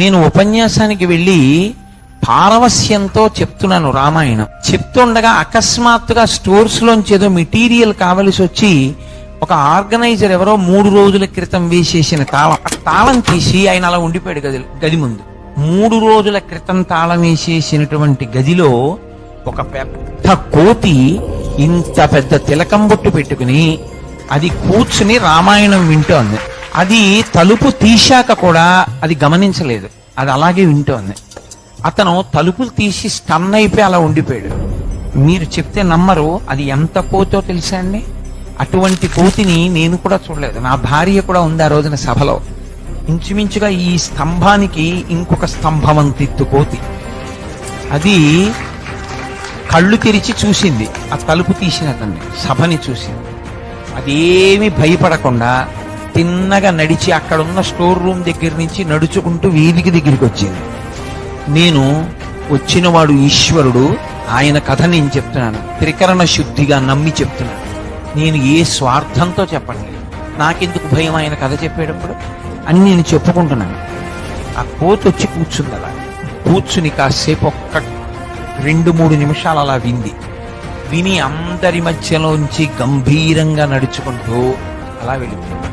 నేను ఉపన్యాసానికి వెళ్ళి పారవస్యంతో చెప్తున్నాను రామాయణం. చెప్తుండగా అకస్మాత్తుగా స్టోర్స్ లోంచి ఏదో మెటీరియల్ కావలసి వచ్చి ఒక ఆర్గనైజర్ ఎవరో 3 రోజుల క్రితం వేసేసిన తాళం, ఆ తాళం తీసి ఆయన అలా ఉండిపోయాడు గది ముందు. 3 రోజుల క్రితం తాళం వేసేసినటువంటి గదిలో ఒక పెద్ద కోతి ఇంత పెద్ద తిలకం బొట్టు పెట్టుకుని అది కూర్చుని రామాయణం వింటోంది. అది తలుపు తీశాక కూడా అది గమనించలేదు, అది అలాగే వింటోంది. అతను తలుపులు తీసి స్టన్ అయిపోయి అలా ఉండిపోయాడు. మీరు చెప్తే నమ్మరు, అది ఎంత కోతో తెలుసా అండి? అటువంటి కోతిని నేను కూడా చూడలేదు. నా భార్య కూడా ఉంది ఆ రోజున సభలో. ఇంచుమించుగా ఈ స్తంభానికి ఇంకొక స్తంభమంతిత్తు కోతి. అది కళ్ళు తెరిచి చూసింది ఆ తలుపు తీసిన అతన్ని, సభని చూసింది. అదేమి భయపడకుండా తిన్నగా నడిచి అక్కడున్న స్టోర్ రూమ్ దగ్గర నుంచి నడుచుకుంటూ వీధికి దగ్గరికి వచ్చింది. నేను వచ్చినవాడు ఈశ్వరుడు, ఆయన కథ నేను చెప్తున్నాను, త్రికరణ శుద్ధిగా నమ్మి చెప్తున్నాను. నేను ఏ స్వార్థంతో చెప్పట్లేదు. నాకెందుకు భయం ఆయన కథ చెప్పేటప్పుడు అని నేను చెప్పుకుంటున్నాను. ఆ కోతి వచ్చి కూర్చుంది. అలా కూర్చుని కాసేపు ఒక్క 2-3 నిమిషాలు అలా విని అందరి మధ్యలోంచి గంభీరంగా నడుచుకుంటూ అలా వెళ్ళిపోయింది.